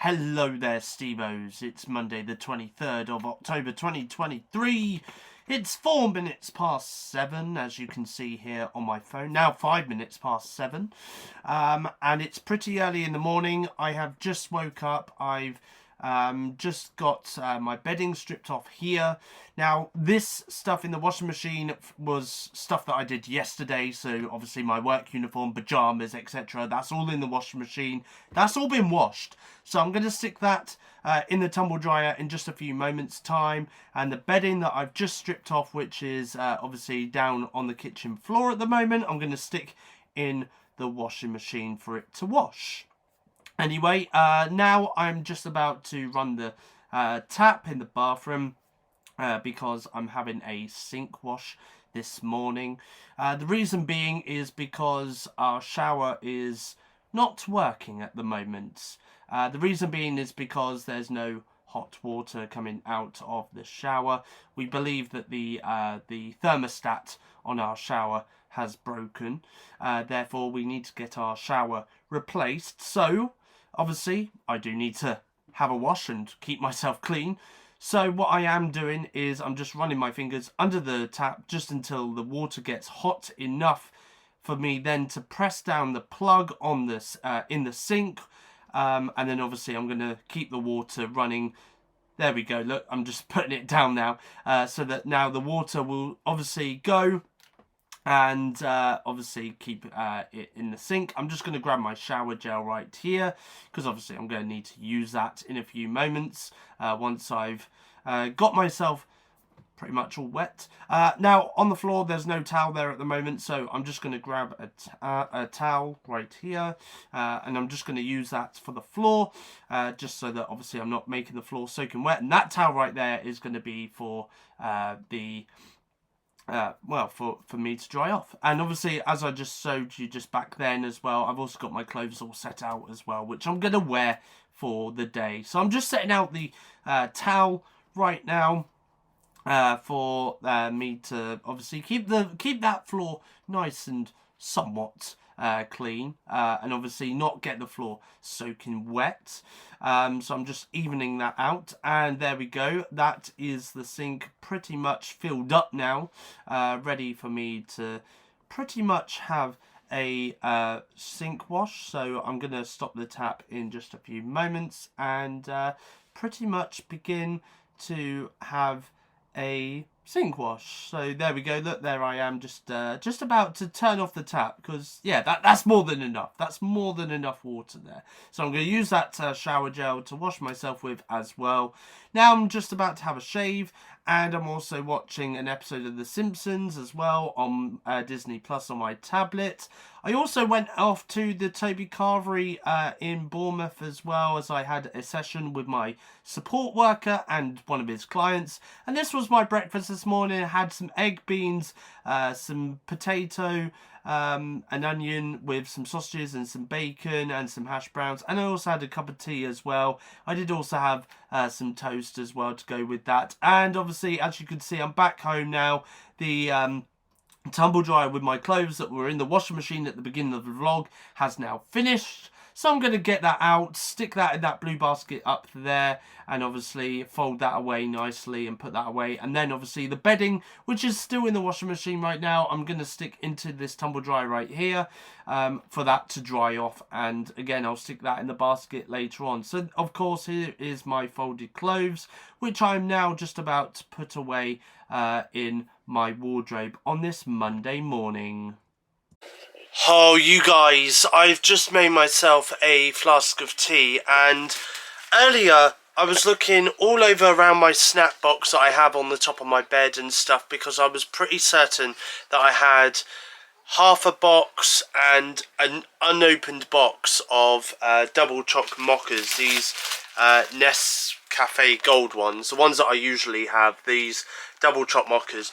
Hello there, Stevos. It's Monday the 23rd of October 2023. It's 4 minutes past 7, as you can see here on my phone. Now 5 minutes past 7. And it's pretty early in the morning. I have just woke up. I've just got my bedding stripped off here. Now, this stuff in the washing machine was stuff that I did yesterday. So, obviously, my work uniform, pajamas, etc. That's all in the washing machine. That's all been washed. So, I'm going to stick that in the tumble dryer in just a few moments' time. And the bedding that I've just stripped off, which is obviously down on the kitchen floor at the moment, I'm going to stick in the washing machine for it to wash. Anyway, now I'm just about to run the tap in the bathroom because I'm having a sink wash this morning. The reason being is because our shower is not working at the moment. The reason being is because there's no hot water coming out of the shower. We believe that the thermostat on our shower has broken. Therefore, we need to get our shower replaced. So, obviously, I do need to have a wash and keep myself clean. So what I am doing is I'm just running my fingers under the tap just until the water gets hot enough for me then to press down the plug on this in the sink. And then obviously I'm going to keep the water running. There we go. Look, I'm just putting it down now so that now the water will obviously go. And obviously keep it in the sink. I'm just going to grab my shower gel right here because obviously I'm going to need to use that in a few moments once I've got myself pretty much all wet. Now on the floor there's no towel there at the moment, so I'm just going to grab a towel right here and I'm just going to use that for the floor just so that obviously I'm not making the floor soaking wet. And that towel right there is going to be for for me to dry off. And obviously, as I just showed you just back then as well, I've also got my clothes all set out as well, which I'm going to wear for the day. So I'm just setting out the towel right now for me to obviously keep that floor nice and somewhat clean and obviously not get the floor soaking wet. So I'm just evening that out, and there we go. That is the sink pretty much filled up now, ready for me to pretty much have a sink wash. So I'm going to stop the tap in just a few moments and pretty much begin to have a sink wash. So there we go. Look, there I am just about to turn off the tap because yeah, that's more than enough. That's more than enough water there. So I'm going to use that shower gel to wash myself with as well. Now I'm just about to have a shave, and I'm also watching an episode of The Simpsons as well on Disney Plus on my tablet. I also went off to the Toby Carvery in Bournemouth as well, as I had a session with my support worker and one of his clients. And this was my breakfast this morning. I had some egg, beans, some potato, an onion with some sausages and some bacon and some hash browns. And I also had a cup of tea as well. I did also have some toast as well to go with that. And obviously, as you can see, I'm back home now. The tumble dryer with my clothes that were in the washing machine at the beginning of the vlog has now finished. So I'm going to get that out, stick that in that blue basket up there, and obviously fold that away nicely and put that away. And then obviously the bedding, which is still in the washing machine right now, I'm going to stick into this tumble dryer right here for that to dry off. And again, I'll stick that in the basket later on. So of course, here is my folded clothes, which I'm now just about to put away in my wardrobe on this Monday morning. Oh, you guys, I've just made myself a flask of tea, and earlier I was looking all over around my snack box that I have on the top of my bed and stuff, because I was pretty certain that I had half a box and an unopened box of double choc mochas, these Nescafe Gold ones, the ones that I usually have, these double choc mochas.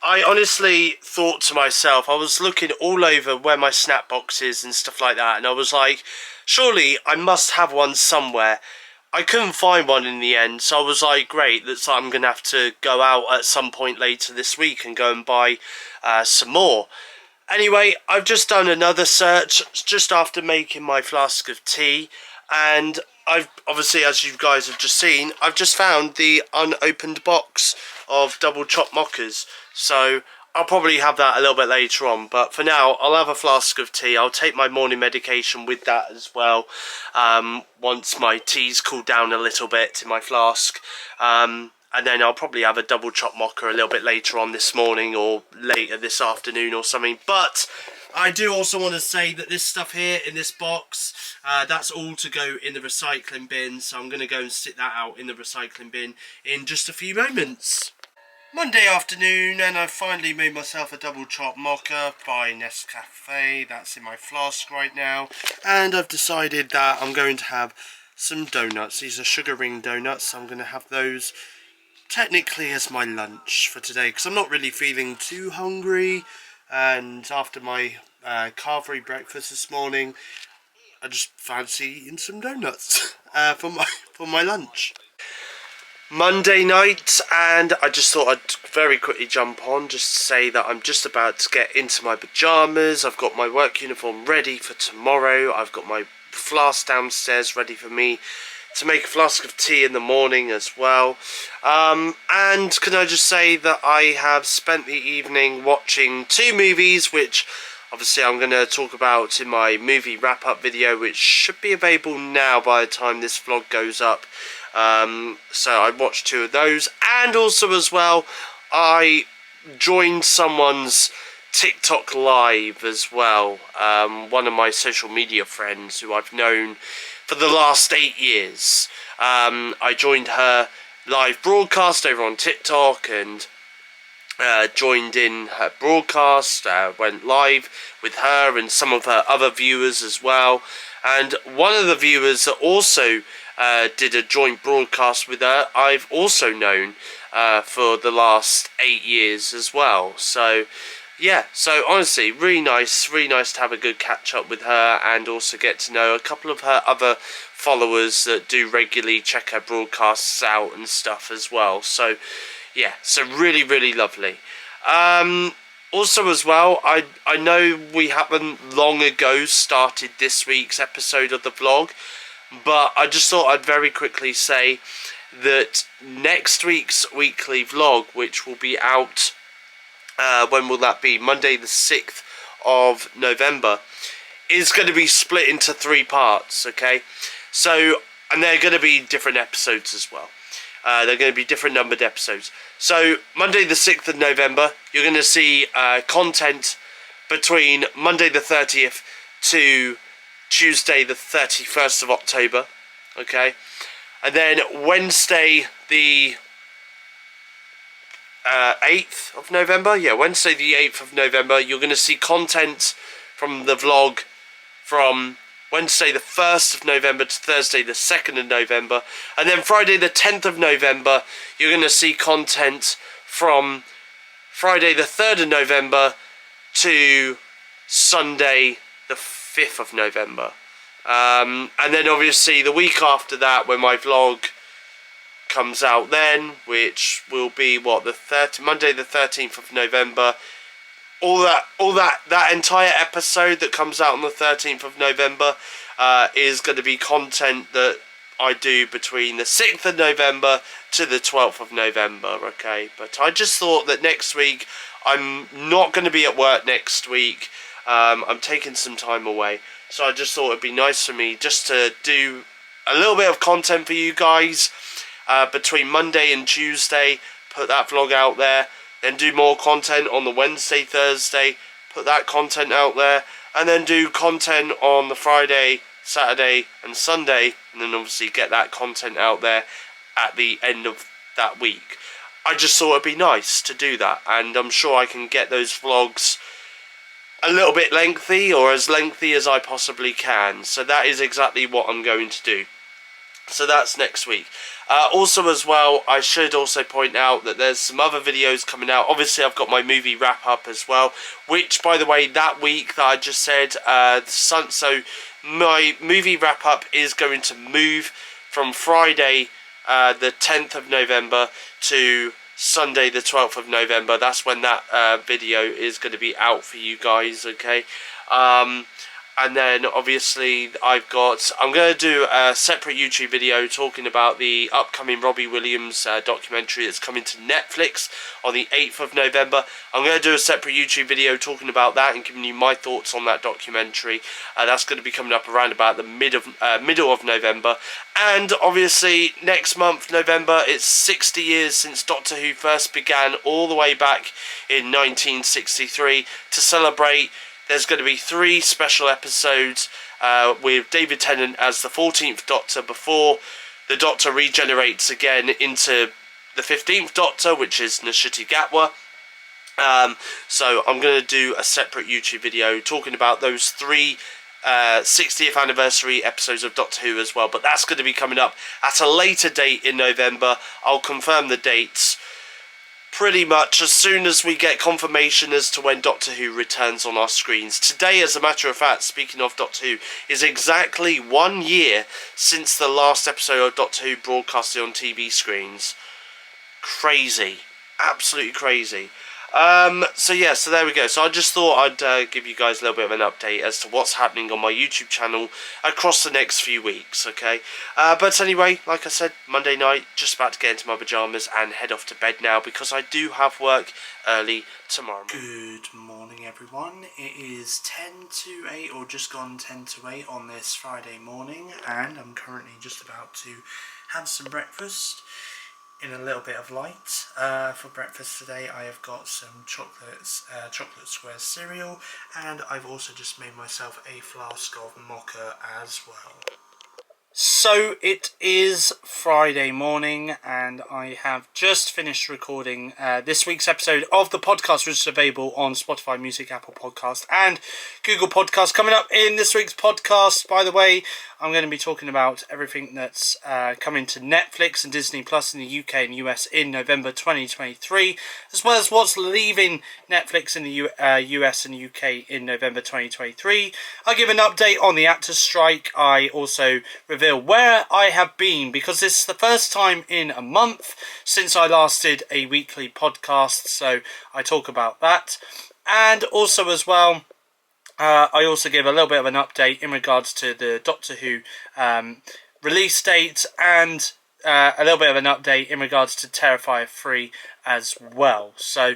I honestly thought to myself, I was looking all over where my snap box is and stuff like that, and I was like, surely I must have one somewhere. I couldn't find one in the end, so I was like, great, that's I'm going to have to go out at some point later this week and go and buy some more. Anyway, I've just done another search just after making my flask of tea, and I've obviously, as you guys have just seen, I've just found the unopened box of double chopped mockers. So I'll probably have that a little bit later on. But for now, I'll have a flask of tea. I'll take my morning medication with that as well. Once my tea's cooled down a little bit in my flask. And then I'll probably have a double chopped mocha a little bit later on this morning or later this afternoon or something. But I do also want to say that this stuff here in this box, that's all to go in the recycling bin. So I'm going to go and sit that out in the recycling bin in just a few moments. Monday afternoon, and I've finally made myself a double chopped mocha by Nescafe. That's in my flask right now. And I've decided that I'm going to have some donuts. These are sugar ring donuts. So I'm going to have those technically as my lunch for today, because I'm not really feeling too hungry, and after my carvery breakfast this morning, I just fancy eating some donuts for my lunch. Monday night, and I just thought I'd very quickly jump on just to say that I'm just about to get into my pyjamas. I've got my work uniform ready for tomorrow. I've got my flask downstairs ready for me to make a flask of tea in the morning as well. And can I just say that I have spent the evening watching 2 movies, which obviously I'm going to talk about in my movie wrap-up video, which should be available now by the time this vlog goes up. So I watched 2 of those, and also as well, I joined someone's TikTok live as well. One of my social media friends who I've known for the last 8 years. I joined her live broadcast over on TikTok and joined in her broadcast, went live with her and some of her other viewers as well. And one of the viewers that also did a joint broadcast with her, I've also known for the last 8 years as well. So yeah, so honestly, really nice to have a good catch up with her, and also get to know a couple of her other followers that do regularly check her broadcasts out and stuff as well. So yeah, so really lovely. Also as well, I know we haven't long ago started this week's episode of the vlog, but I just thought I'd very quickly say that next week's weekly vlog, which will be out, when will that be? Monday the 6th of November, is going to be split into 3 parts, okay? So, and they're going to be different episodes as well. They're going to be different numbered episodes. So, Monday the 6th of November, you're going to see content between Monday the 30th to Tuesday the 31st of October, okay? And then Wednesday the 8th of November, yeah, Wednesday the 8th of November, you're going to see content from the vlog from Wednesday the 1st of November to Thursday the 2nd of November. And then Friday the 10th of November, you're going to see content from Friday the 3rd of November to Sunday the 5th of November. And then obviously the week after that, when my vlog comes out then, which will be what, Monday the 13th of November, all that entire episode that comes out on the 13th of November is going to be content that I do between the 6th of November to the 12th of November, okay? But I just thought that next week, I'm not going to be at work next week. I'm taking some time away, so I just thought it'd be nice for me just to do a little bit of content for you guys between Monday and Tuesday, put that vlog out there, then do more content on the Wednesday, Thursday, put that content out there, and then do content on the Friday, Saturday and Sunday, and then obviously get that content out there at the end of that week. I just thought it'd be nice to do that, and I'm sure I can get those vlogs a little bit lengthy, or as lengthy as I possibly can. So that is exactly what I'm going to do. So that's next week. Also as well, I should also point out that there's some other videos coming out. Obviously I've got my movie wrap up as well, which by the way, that week that I just said, so my movie wrap up is going to move from Friday the 10th of November to Sunday the 12th of November. That's when that video is going to be out for you guys, okay? And then obviously I'm going to do a separate YouTube video talking about the upcoming Robbie Williams documentary that's coming to Netflix on the 8th of November. I'm going to do a separate YouTube video talking about that and giving you my thoughts on that documentary. That's going to be coming up around about the middle of November. And obviously next month, November, it's 60 years since Doctor Who first began, all the way back in 1963. To celebrate, there's going to be 3 special episodes with David Tennant as the 14th Doctor before the Doctor regenerates again into the 15th Doctor, which is Nishiti Gatwa. So I'm going to do a separate YouTube video talking about those 3 60th anniversary episodes of Doctor Who as well. But that's going to be coming up at a later date in November. I'll confirm the dates pretty much as soon as we get confirmation as to when Doctor Who returns on our screens. Today, as a matter of fact, speaking of Doctor Who, is exactly 1 year since the last episode of Doctor Who broadcasted on TV screens. Crazy. Absolutely crazy. So yeah, so there we go. So I just thought I'd give you guys a little bit of an update as to what's happening on my YouTube channel across the next few weeks, okay? But anyway, like I said, Monday night, just about to get into my pyjamas and head off to bed now because I do have work early tomorrow. Good morning, everyone. It is 10 to 8, or just gone 10 to 8 on this Friday morning, and I'm currently just about to have some breakfast in a little bit of light. For breakfast today I have got some chocolate square cereal, and I've also just made myself a flask of mocha as well. So it is Friday morning and I have just finished recording this week's episode of the podcast, which is available on Spotify Music, Apple Podcast and Google Podcast. Coming up in this week's podcast, by the way, I'm going to be talking about everything that's coming to Netflix and Disney Plus in the UK and US in November 2023, as well as what's leaving Netflix in the US and UK in November 2023. I'll give an update on the actors' strike. I also reveal where I have been, because this is the first time in a month since I last did a weekly podcast, so I talk about that. And also as well, I also give a little bit of an update in regards to the Doctor Who release date, and a little bit of an update in regards to Terrifier 3 as well. So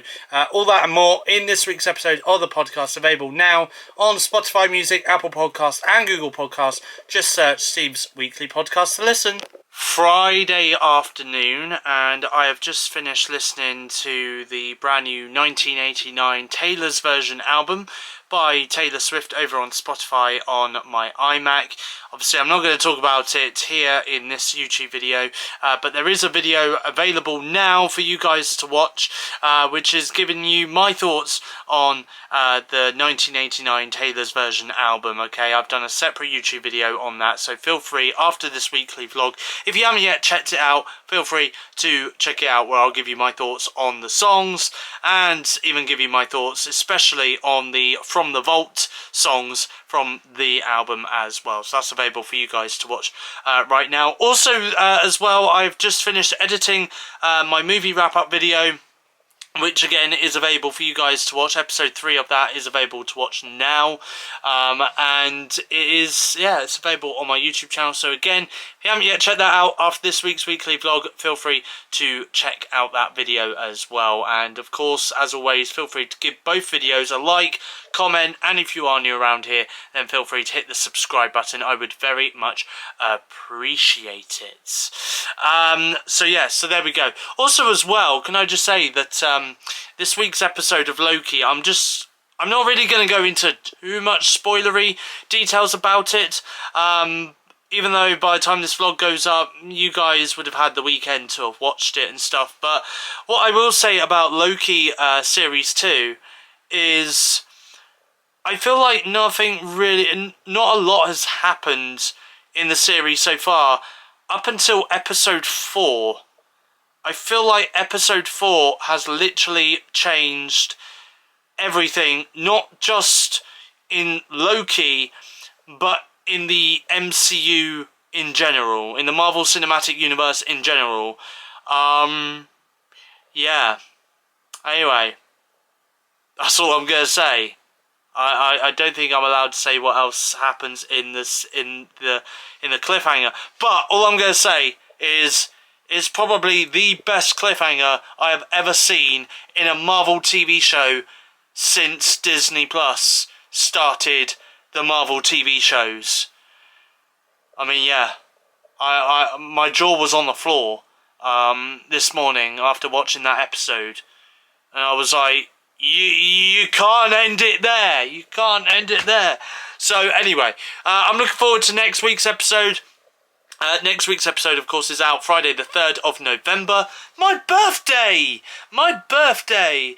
all that and more in this week's episode of the podcast, available now on Spotify Music, Apple Podcasts and Google Podcasts. Just search Steve's Weekly Podcast to listen. Friday afternoon, and I have just finished listening to the brand new 1989 Taylor's Version album by Taylor Swift over on Spotify on my iMac. Obviously, I'm not going to talk about it here in this YouTube video, but there is a video available now for you guys to watch, which is giving you my thoughts on the 1989 Taylor's Version album, okay? I've done a separate YouTube video on that, so feel free, after this weekly vlog, if you haven't yet checked it out, feel free to check it out, where I'll give you my thoughts on the songs, and even give you my thoughts, especially on the From the Vault songs from the album as well. So that's available for you guys to watch right now. Also, as well, I've just finished editing my movie wrap-up video, which again is available for you guys to watch. Episode 3 of that is available to watch now, and it is, yeah, it's available on my YouTube channel. So again, if you haven't yet checked that out after this week's weekly vlog, feel free to check out that video as well. And of course, as always, feel free to give both videos a like, comment, and if you are new around here, then feel free to hit the subscribe button. I would very much appreciate it. So yeah, so there we go. Also as well, can I just say that this week's episode of Loki, I'm not really going to go into too much spoilery details about it, even though by the time this vlog goes up, you guys would have had the weekend to have watched it and stuff. But what I will say about Loki Series 2 is, I feel like not a lot has happened in the series so far, up until episode 4. I feel like episode 4 has literally changed everything, not just in Loki, but in the MCU in general, in the Marvel Cinematic Universe in general. Yeah. Anyway, that's all I'm going to say. I don't think I'm allowed to say what else happens in this in the cliffhanger. But all I'm going to say is it's probably the best cliffhanger I have ever seen in a Marvel TV show since Disney Plus started the Marvel TV shows. I mean, yeah, my jaw was on the floor this morning after watching that episode, and I was like, you can't end it there. You can't end it there. So anyway, I'm looking forward to next week's episode. Next week's episode, of course, is out Friday the 3rd of November. My birthday! My birthday!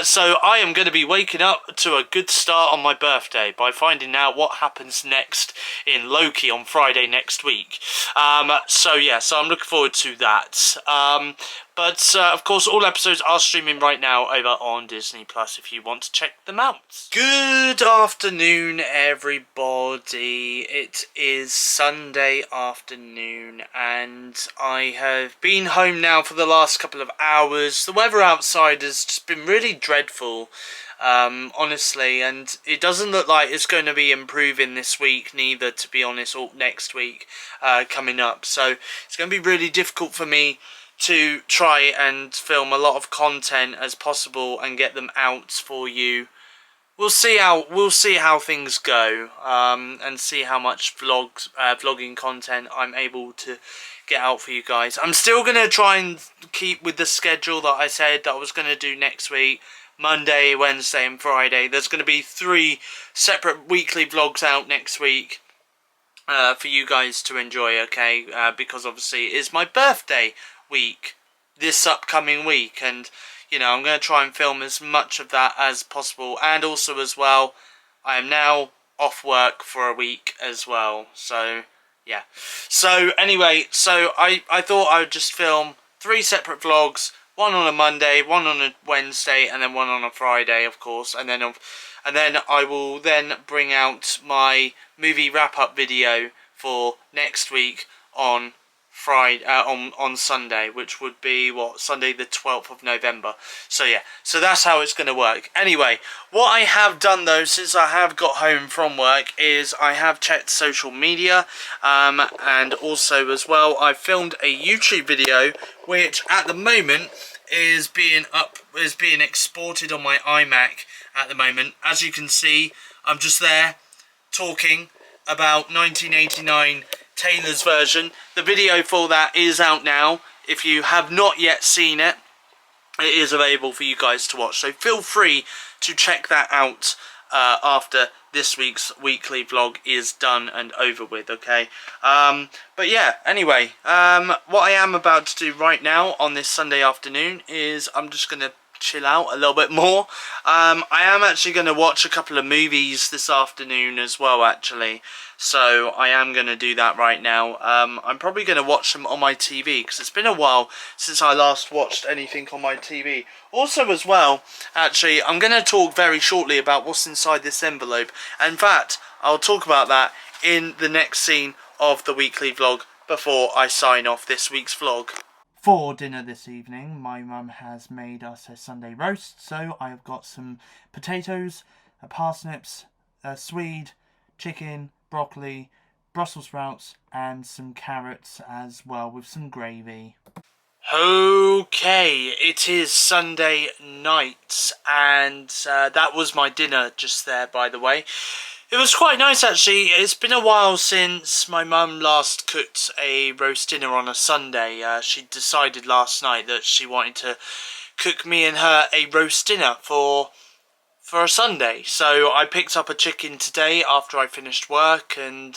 So I am going to be waking up to a good start on my birthday by finding out what happens next in Loki on Friday next week. So yeah, so I'm looking forward to that. But of course, all episodes are streaming right now over on Disney Plus if you want to check them out. Good afternoon, everybody. It is Sunday afternoon, and I have been home now for the last couple of hours. The weather outside has just been really dreadful, honestly, and it doesn't look like it's going to be improving this week, neither, to be honest, or next week coming up. So it's going to be really difficult for me to try and film a lot of content as possible and get them out for you. We'll see how things go, and see how much vlogging content I'm able to get out for you guys. I'm still gonna try and keep with the schedule that I said that I was gonna do next week. Monday, Wednesday and Friday. There's gonna be 3 separate weekly vlogs out next week for you guys to enjoy, okay? Because obviously it is my birthday week this upcoming week, and you know, I'm going to try and film as much of that as possible. And also as well, I am now off work for a week as well, so yeah. So anyway, so I thought I would just film 3 separate vlogs, one on a Monday, one on a Wednesday, and then one on a Friday, of course, and then I will then bring out my movie wrap-up video for next week on Friday, on Sunday, which would be Sunday the 12th of November. So yeah, so that's how it's going to work. Anyway, what I have done though, since I have got home from work, is I have checked social media, and also as well I filmed a YouTube video which at the moment is being exported on my iMac at the moment. As you can see, I'm just there talking about 1989 Taylor's version. The video for that is out now. If you have not yet seen it, it is available for you guys to watch, so feel free to check that out after this week's weekly vlog is done and over with, okay? But yeah, anyway, what I am about to do right now on this Sunday afternoon is I'm just going to chill out a little bit more. I am actually going to watch a couple of movies this afternoon as well, actually. So I am going to do that right now. I'm probably going to watch them on my TV because it's been a while since I last watched anything on my TV. Also as well, actually, I'm going to talk very shortly about what's inside this envelope. In fact, I'll talk about that in the next scene of the weekly vlog before I sign off this week's vlog. For dinner this evening, my mum has made us a Sunday roast. So I have got some potatoes, parsnips, swede, chicken, broccoli, Brussels sprouts, and some carrots as well, with some gravy. Okay, it is Sunday night, and that was my dinner just there, by the way. It was quite nice, actually. It's been a while since my mum last cooked a roast dinner on a Sunday. She decided last night that she wanted to cook me and her a roast dinner for a Sunday. So I picked up a chicken today after I finished work, and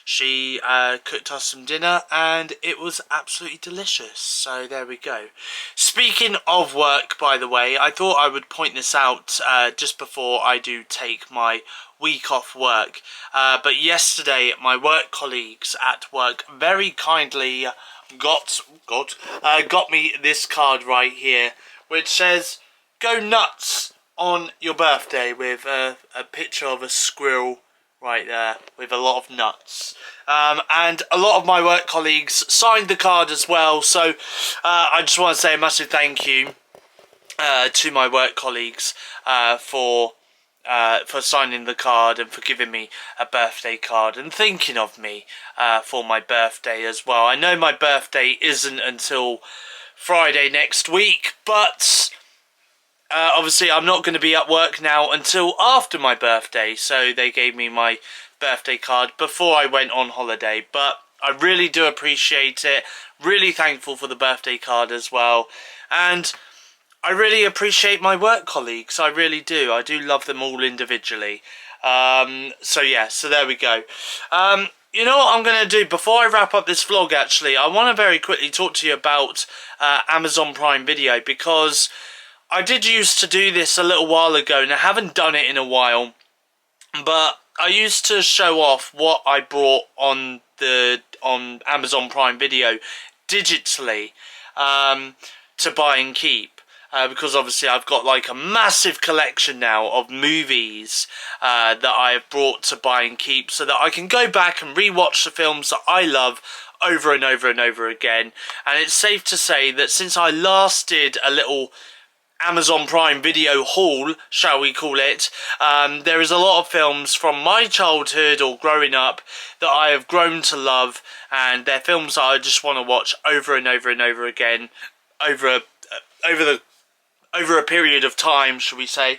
she cooked us some dinner, and it was absolutely delicious. So there we go. Speaking of work, by the way, I thought I would point this out just before I do take my week off work. But yesterday, my work colleagues at work very kindly got me this card right here, which says "Go nuts on your birthday," with a picture of a squirrel right there with a lot of nuts. And a lot of my work colleagues signed the card as well, so I just want to say a massive thank you to my work colleagues for for signing the card and for giving me a birthday card and thinking of me for my birthday as well. I know my birthday isn't until Friday next week, but obviously I'm not going to be at work now until after my birthday, so they gave me my birthday card before I went on holiday. But I really do appreciate it, really thankful for the birthday card as well, and I really appreciate my work colleagues. I really do. I do love them all individually. So yeah, so there we go. You know what I'm going to do before I wrap up this vlog, actually, I want to very quickly talk to you about Amazon Prime Video, because I did used to do this a little while ago and I haven't done it in a while, but I used to show off what I brought on Amazon Prime Video digitally to buy and keep. Because obviously I've got like a massive collection now of movies that I have brought to buy and keep, so that I can go back and rewatch the films that I love over and over and over again. And it's safe to say that since I last did a little Amazon Prime Video haul, shall we call it, there is a lot of films from my childhood or growing up that I have grown to love, and they're films that I just want to watch over and over and over again over a period of time, shall we say.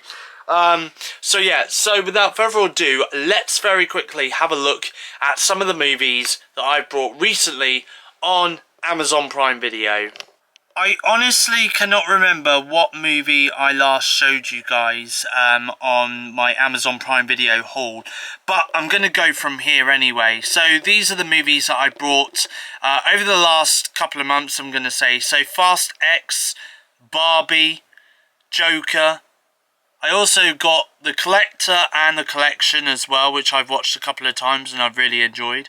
So yeah, so without further ado, let's very quickly have a look at some of the movies that I've brought recently on Amazon Prime Video. I honestly cannot remember what movie I last showed you guys on my Amazon Prime Video haul, but I'm going to go from here anyway. So these are the movies that I brought over the last couple of months, I'm going to say. So Fast X, Barbie, Joker. I also got The Collector and The Collection as well, which I've watched a couple of times and I've really enjoyed.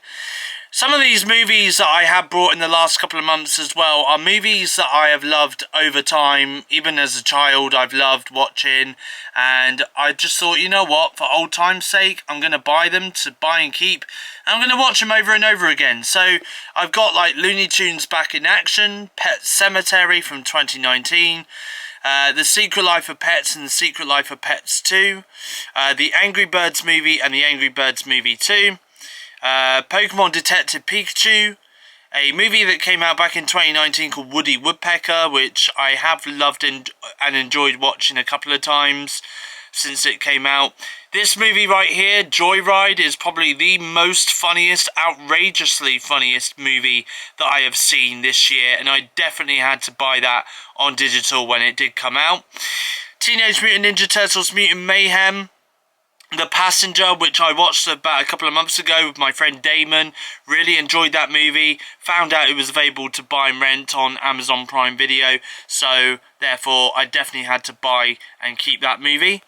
Some of these movies that I have brought in the last couple of months as well are movies that I have loved over time. Even as a child, I've loved watching, and I just thought, you know what, for old time's sake, I'm going to buy them to buy and keep. I'm going to watch them over and over again. So I've got like Looney Tunes Back in Action, Pet Sematary from 2019, The Secret Life of Pets and The Secret Life of Pets 2, The Angry Birds movie and The Angry Birds movie 2, Pokemon Detective Pikachu, a movie that came out back in 2019 called Woody Woodpecker, which I have loved and enjoyed watching a couple of times since it came out. This movie right here, Joyride, is probably the most funniest, outrageously funniest movie that I have seen this year, and I definitely had to buy that on digital when it did come out. Teenage Mutant Ninja Turtles Mutant Mayhem, The Passenger, which I watched about a couple of months ago with my friend Damon. Really enjoyed that movie. Found out it was available to buy and rent on Amazon Prime Video, so therefore I definitely had to buy and keep that movie.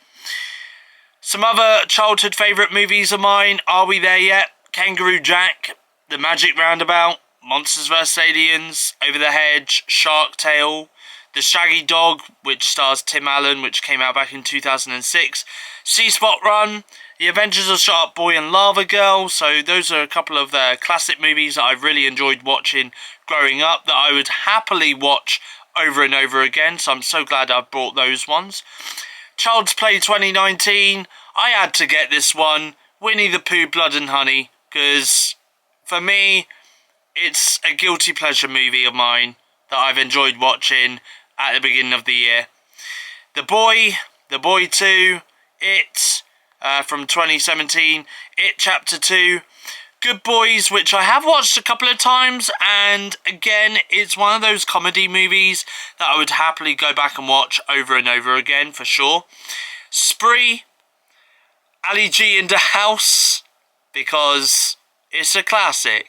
Some other childhood favourite movies of mine: Are We There Yet?, Kangaroo Jack, The Magic Roundabout, Monsters vs Aliens, Over the Hedge, Shark Tale, The Shaggy Dog, which stars Tim Allen, which came out back in 2006, Sea Spot Run, The Adventures of Shark Boy and Lava Girl. So those are a couple of classic movies that I've really enjoyed watching growing up, that I would happily watch over and over again, so I'm so glad I've brought those ones. Child's Play 2019, I had to get this one, Winnie the Pooh Blood and Honey, because for me, it's a guilty pleasure movie of mine that I've enjoyed watching at the beginning of the year. The Boy 2, It, from 2017, It Chapter 2, Good Boys, which I have watched a couple of times, and again, it's one of those comedy movies that I would happily go back and watch over and over again, for sure. Spree, Ali G in the House, because it's a classic.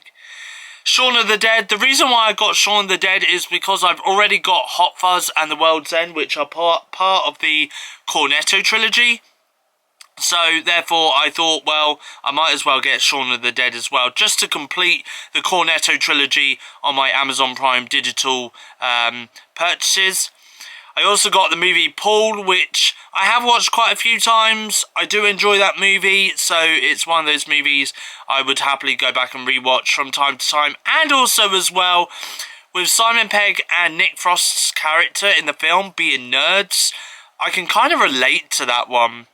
Shaun of the Dead. The reason why I got Shaun of the Dead is because I've already got Hot Fuzz and The World's End, which are part of the Cornetto trilogy. So therefore I thought, well, I might as well get Shaun of the Dead as well, just to complete the Cornetto trilogy on my Amazon Prime digital purchases. I also got the movie Paul, which I have watched quite a few times. I do enjoy that movie, so it's one of those movies I would happily go back and rewatch from time to time. And also as well, with Simon Pegg and Nick Frost's character in the film being nerds, I can kind of relate to that one.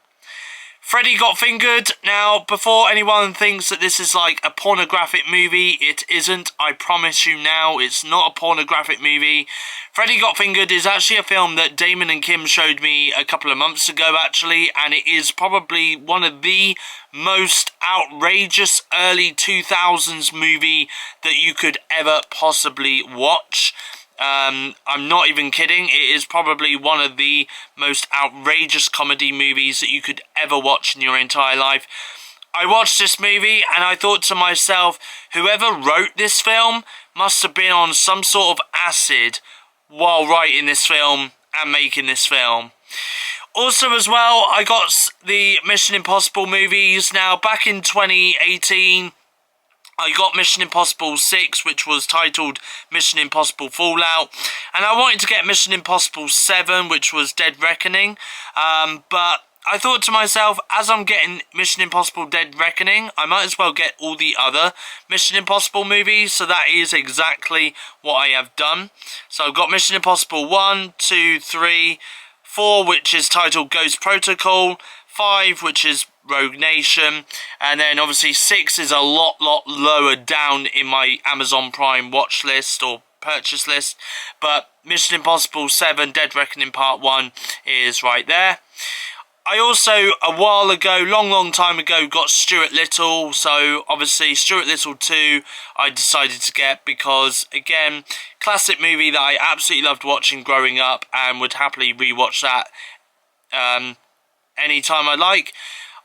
Freddy Got Fingered. Now, before anyone thinks that this is like a pornographic movie, it isn't. I promise you now, it's not a pornographic movie. Freddy Got Fingered is actually a film that Damon and Kim showed me a couple of months ago, actually, and it is probably one of the most outrageous early 2000s movie that you could ever possibly watch. I'm not even kidding. It is probably one of the most outrageous comedy movies that you could ever watch in your entire life. I watched this movie and I thought to myself, whoever wrote this film must have been on some sort of acid while writing this film and making this film. Also as well, I got the Mission Impossible movies. Now, back in 2018, I got Mission Impossible 6, which was titled Mission Impossible Fallout. And I wanted to get Mission Impossible 7, which was Dead Reckoning. But I thought to myself, as I'm getting Mission Impossible Dead Reckoning, I might as well get all the other Mission Impossible movies. So that is exactly what I have done. So I've got Mission Impossible 1, 2, 3, 4, which is titled Ghost Protocol, 5, which is Rogue Nation, and then obviously 6 is a lot lower down in my Amazon Prime watch list or purchase list, but Mission Impossible 7 Dead Reckoning Part 1 is right there. I also, a while ago, long time ago, got Stuart Little, so obviously Stuart Little 2 I decided to get because, again, classic movie that I absolutely loved watching growing up and would happily rewatch that anytime I like.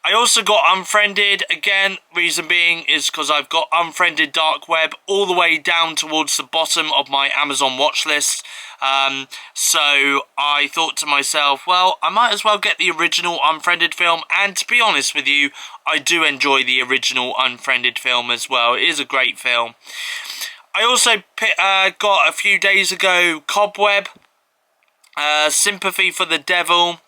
I also got Unfriended, again, reason being is because I've got Unfriended Dark Web all the way down towards the bottom of my Amazon watch list. So I thought to myself, well, I might as well get the original Unfriended film, and to be honest with you, I do enjoy the original Unfriended film as well. It is a great film. I also got a few days ago Cobweb, Sympathy for the Devil,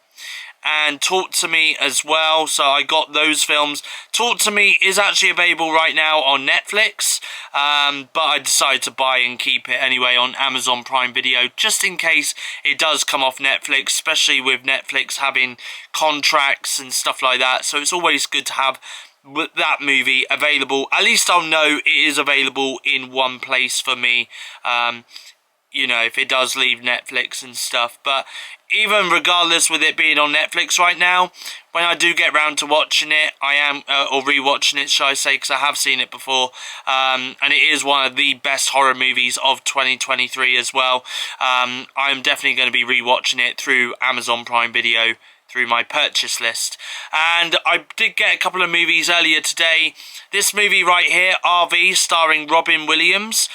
and Talk to Me as well, so I got those films. Talk to Me is actually available right now on Netflix, but I decided to buy and keep it anyway on Amazon Prime Video, just in case it does come off Netflix, especially with Netflix having contracts and stuff like that, so it's always good to have that movie available. At least I'll know it is available in one place for me, you know, if it does leave Netflix and stuff. But even regardless with it being on Netflix right now, when I do get round to watching it, I am, or rewatching it, shall I say, because I have seen it before, and it is one of the best horror movies of 2023 as well. I'm definitely going to be rewatching it through Amazon Prime Video, through my purchase list. And I did get a couple of movies earlier today. This movie right here, RV, starring Robin Williams,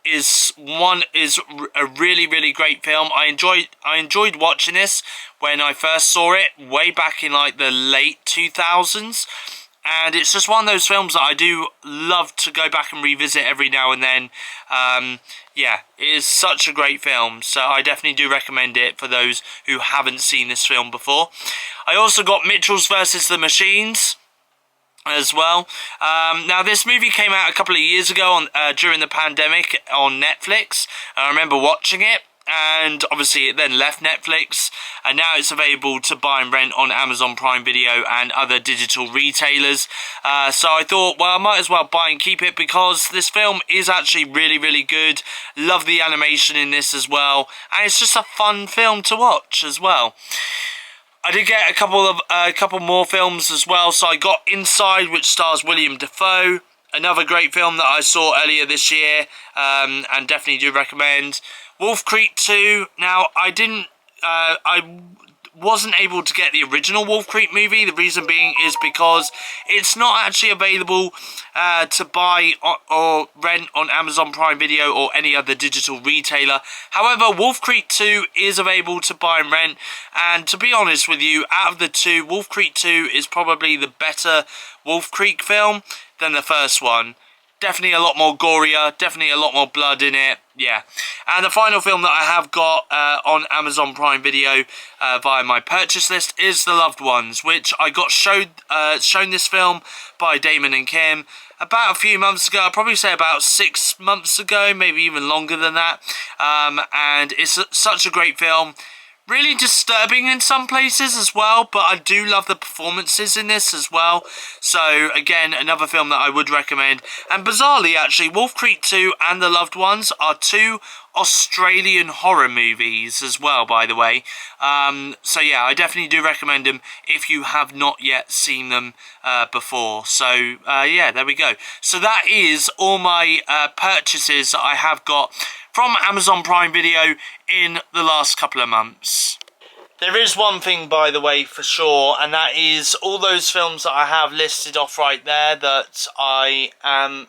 is a really great film. I enjoyed watching this when I first saw it way back in like the late 2000s, and it's just one of those films that I do love to go back and revisit every now and then. Yeah, it is such a great film, so I definitely do recommend it for those who haven't seen this film before. I also got Mitchells vs. the Machines as well. Now, this movie came out a couple of years ago during the pandemic on Netflix. I remember watching it, and obviously it then left Netflix, and now it's available to buy and rent on Amazon Prime Video and other digital retailers. So I thought, well, I might as well buy and keep it because this film is actually really good. Love the animation in this as well, and it's just a fun film to watch as well. I did get a couple more films as well. So I got Inside, which stars William Dafoe, another great film that I saw earlier this year, and definitely do recommend. Wolf Creek 2. Now, I wasn't able to get the original Wolf Creek movie. The reason being is because it's not actually available to buy or rent on Amazon Prime Video or any other digital retailer. However, Wolf Creek 2 is available to buy and rent, and to be honest with you, out of the two, Wolf Creek 2 is probably the better Wolf Creek film than the first one. Definitely a lot more gorier, definitely a lot more blood in it, yeah. And the final film that I have got on Amazon Prime Video via my purchase list is The Loved Ones, which I got shown this film by Damon and Kim about a few months ago. I'd probably say about 6 months ago, maybe even longer than that. And it's such a great film. really disturbing in some places as well, but I do love the performances in this as well. So again, another film that I would recommend. And bizarrely, actually, Wolf Creek 2 and The Loved Ones are two Australian horror movies as well, by the way. So yeah, I definitely do recommend them if you have not yet seen them before. So yeah, there we go. So that is all my purchases that I have got from Amazon Prime Video in the last couple of months. There is one thing, by the way, for sure, and that is all those films that I have listed off right there, that I am,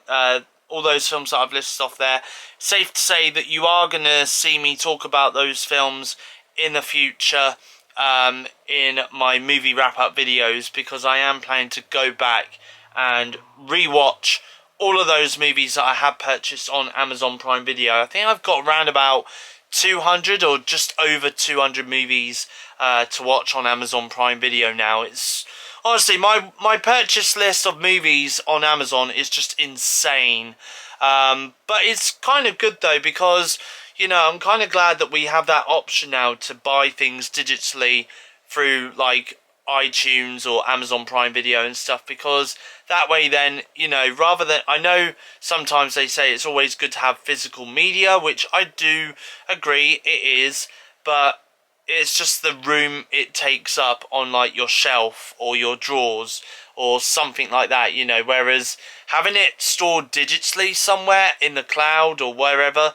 all those films that I've listed off there, safe to say that you are going to see me talk about those films in the future in my movie wrap-up videos, because I am planning to go back and re-watch all of those movies that I have purchased on Amazon Prime Video. I think I've got around about 200 or just over 200 movies to watch on Amazon Prime Video now. It's honestly, my purchase list of movies on Amazon is just insane. But it's kind of good though, because, you know, I'm kind of glad that we have that option now to buy things digitally through like iTunes or Amazon Prime Video and stuff, because that way then, you know, rather than, I know sometimes they say it's always good to have physical media, which I do agree it is, but it's just the room it takes up on like your shelf or your drawers or something like that, you know, whereas having it stored digitally somewhere in the cloud or wherever,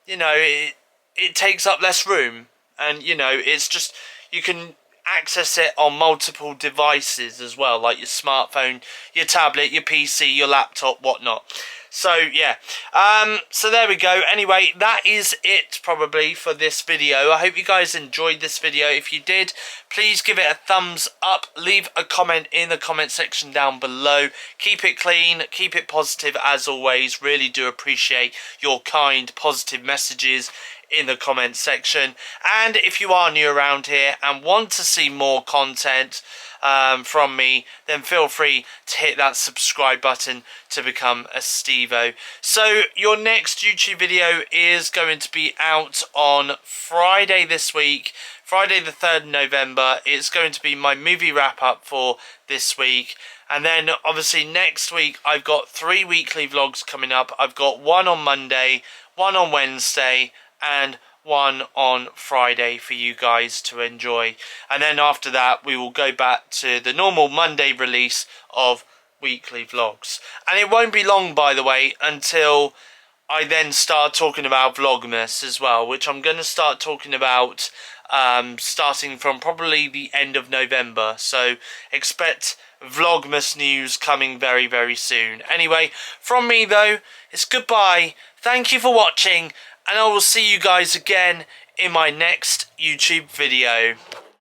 you know, it takes up less room, and, you know, it's just, you can access it on multiple devices as well, like your smartphone, your tablet, your PC, your laptop, whatnot. So yeah, so there we go. Anyway, that is it probably for this video. I hope you guys enjoyed this video. If you did, please give it a thumbs up, leave a comment in the comment section down below. Keep it clean, keep it positive as always. Really do appreciate your kind, positive messages in the comment section. And if you are new around here and want to see more content from me, then feel free to hit that subscribe button to become a Stevo. So your next YouTube video is going to be out on Friday this week, Friday the 3rd of November. It's going to be my movie wrap up for this week. And then obviously next week I've got 3 weekly vlogs coming up. I've got one on Monday, one on Wednesday, and one on Friday for you guys to enjoy. And then after that we will go back to the normal Monday release of weekly vlogs. And it won't be long, by the way, until I then start talking about Vlogmas as well, which I'm going to start talking about starting from probably the end of November. So expect Vlogmas news coming very, very soon. Anyway, from me though, it's goodbye. Thank you for watching, and I will see you guys again in my next YouTube video.